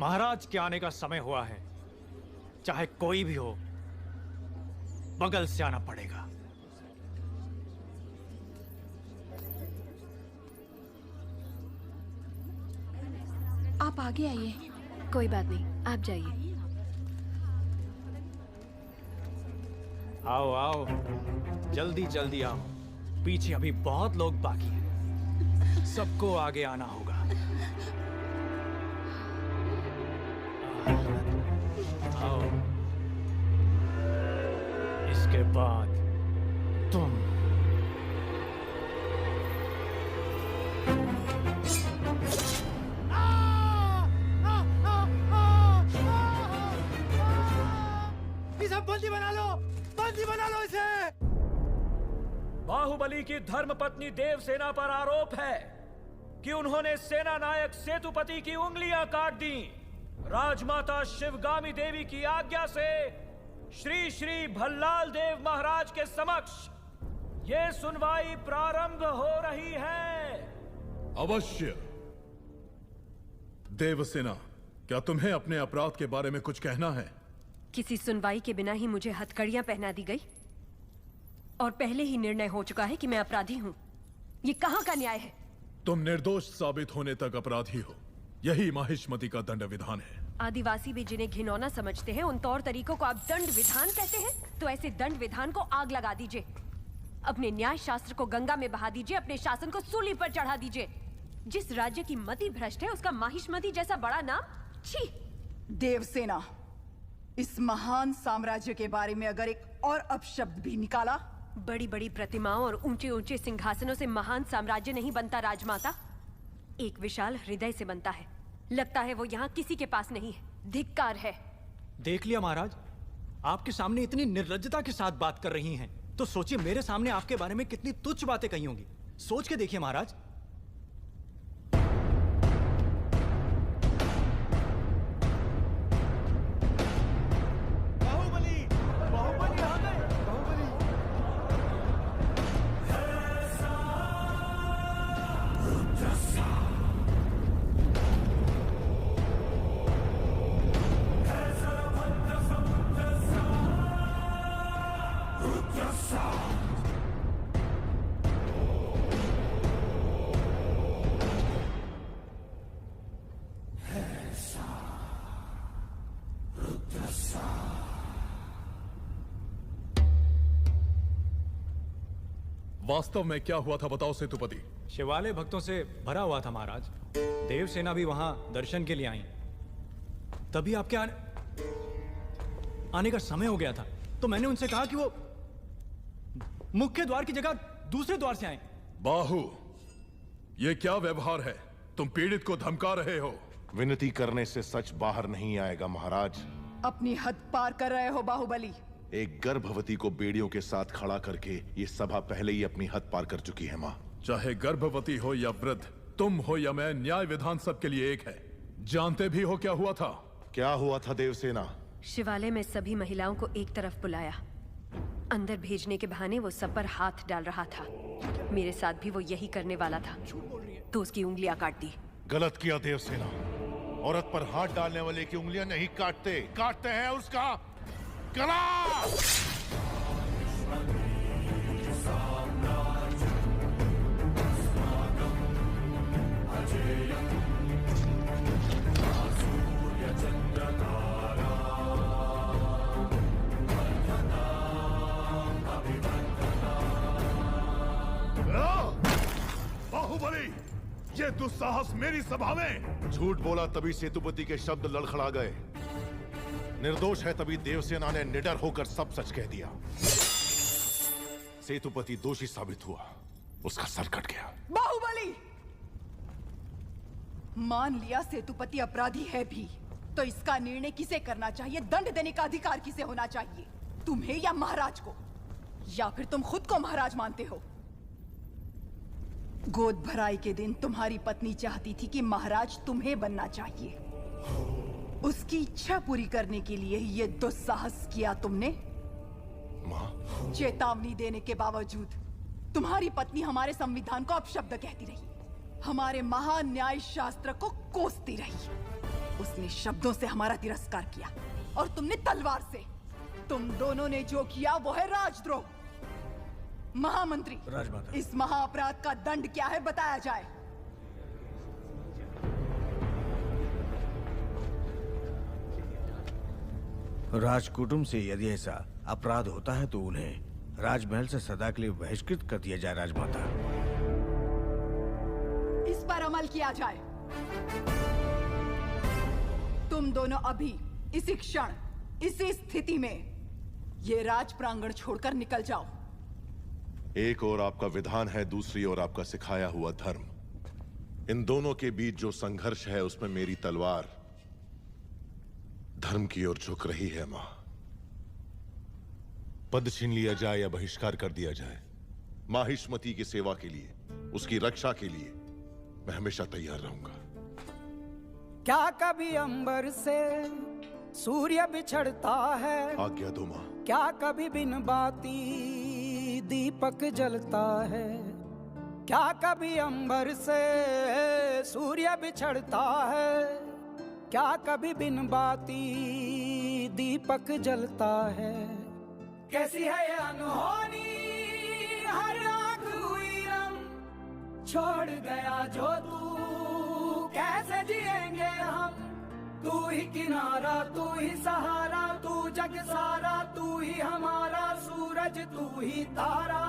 महाराज के आने का समय हुआ है। चाहे कोई भी हो, बगल से आना पड़ेगा। आप आगे आइए। कोई बात नहीं, आप जाइए। आओ आओ, जल्दी जल्दी आओ। पीछे अभी बहुत लोग बाकी हैं। सबको आगे आना होगा। आओ, इसके बाद तुम। इसे बंदी बना लो, बंदी बना लो इसे। बाहुबली की धर्मपत्नी देवसेना पर आरोप है कि उन्होंने सेना नायक सेतुपति की उंगलियां काट दी। राजमाता शिवगामी देवी की आज्ञा से श्री श्री भल्लाल देव महाराज के समक्ष ये सुनवाई प्रारंभ हो रही है। अवश्य। देवसेना, क्या तुम्हें अपने अपराध के बारे में कुछ कहना है? किसी सुनवाई के बिना ही मुझे हथकड़ियां पहना दी गई और पहले ही निर्णय हो चुका है कि मैं अपराधी हूं। ये कहां का न्याय है? तुम निर्दोष साबित होने तक अपराधी हो। यही माहिष्मति का दंड विधान है। आदिवासी भी जिन्हें घिनौना समझते हैं, उन तौर तरीकों को आप दंड विधान कहते हैं? तो ऐसे दंड विधान को आग लगा दीजिए। अपने न्याय शास्त्र को गंगा में बहा दीजिए, अपने शासन को सूली पर चढ़ा दीजिए। जिस राज्य की मति भ्रष्ट है, उसका माहिष्मति जैसा बड़ा नाम, छी। देवसेना, इस महान साम्राज्य के बारे में अगर एक और अपशब्द भी निकाला। बड़ी बड़ी प्रतिमाओं और ऊंचे ऊंचे सिंहासनों से महान साम्राज्य नहीं बनता राजमाता, एक विशाल हृदय से बनता है। लगता है वो यहाँ किसी के पास नहीं है। धिक्कार है। देख लिया महाराज, आपके सामने इतनी निर्लज्जता के साथ बात कर रही हैं, तो सोचिए मेरे सामने आपके बारे में कितनी तुच्छ बातें कही होंगी। सोच के देखिए महाराज। वास्तव में क्या हुआ था बताओ सेतुपति। शिवालय भक्तों से भरा हुआ था महाराज। देवसेना भी वहां दर्शन के लिए आई। तभी आपके आने का समय हो गया था, तो मैंने उनसे कहा कि वो मुख्य द्वार की जगह दूसरे द्वार से आए। बाहु, ये क्या व्यवहार है? तुम पीड़ित को धमका रहे हो। विनती करने से सच बाहर नहीं आएगा महाराज। अपनी हद पार कर रहे हो बाहुबली। एक गर्भवती को बेड़ियों के साथ खड़ा करके ये सभा पहले ही अपनी हद पार कर चुकी है माँ। चाहे गर्भवती हो या वृद्ध, तुम हो या मैं, न्याय विधान सबके लिए एक है। जानते भी हो क्या हुआ था? क्या हुआ था देवसेना? शिवालय में सभी महिलाओं को एक तरफ बुलाया। अंदर भेजने के बहाने वो सब पर हाथ डाल रहा था। मेरे साथ भी वो यही करने वाला था, तो उसकी उंगलियां काट दी। गलत किया देवसेना। औरत पर हाथ डालने वाले की उंगलियां नहीं काटते, काटते हैं उसका गला। बाहुबली, ये दुस्साहस मेरी सभा में। झूठ बोला तभी सेतुपति के शब्द लड़खड़ा गए। निर्दोष है तभी देवसेना ने निडर होकर सब सच कह दिया। सेतुपति दोषी साबित हुआ, उसका सर कट गया। बाहुबली, मान लिया सेतुपति अपराधी है भी, तो इसका निर्णय किसे करना चाहिए, दंड देने का अधिकार किसे होना चाहिए? तुम्हें या महाराज को? या फिर तुम खुद को महाराज मानते हो? गोद भराई के दिन तुम्हारी पत्नी चाहती थी कि महाराज तुम्हें बनना चाहिए। उसकी इच्छा पूरी करने के लिए ये दुस्साहस किया तुमने। माँ, चेतावनी देने के बावजूद तुम्हारी पत्नी हमारे संविधान को अपशब्द कहती रही, हमारे महान न्याय शास्त्र को कोसती रही। उसने शब्दों से हमारा तिरस्कार किया और तुमने तलवार से। तुम दोनों ने जो किया वो है राजद्रोह। महामंत्री, राजमाता। इस महाअपराध का दंड क्या है बताया जाए। राजकुटुंब से यदि ऐसा अपराध होता है तो उन्हें राजमहल से सदा के लिए बहिष्कृत कर दिया जाए। राजमाता, इस पर अमल किया जाए। तुम दोनों अभी इसी क्षण इसी स्थिति में ये राज प्रांगण छोड़कर निकल जाओ। एक और आपका विधान है, दूसरी ओर आपका सिखाया हुआ धर्म। इन दोनों के बीच जो संघर्ष है उसमें मेरी तलवार धर्म की ओर झुक रही है। मां, पद छीन लिया जाए या बहिष्कार कर दिया जाए, माहिष्मती की सेवा के लिए, उसकी रक्षा के लिए मैं हमेशा तैयार रहूंगा। क्या कभी अंबर से सूर्य बिछड़ता है? आज्ञा दो मां। क्या कभी बिन बाती दीपक जलता है? क्या कभी अंबर से सूर्य बिछड़ता है? क्या कभी बिन बाती दीपक जलता है? कैसी है ये अनहोनी, हर आंख हुई रम, छोड़ गया जो तू, कैसे जिएंगे हम? तू ही किनारा, तू ही सहारा, तू जग सारा, तू ही हमारा सूरज, तू ही तारा।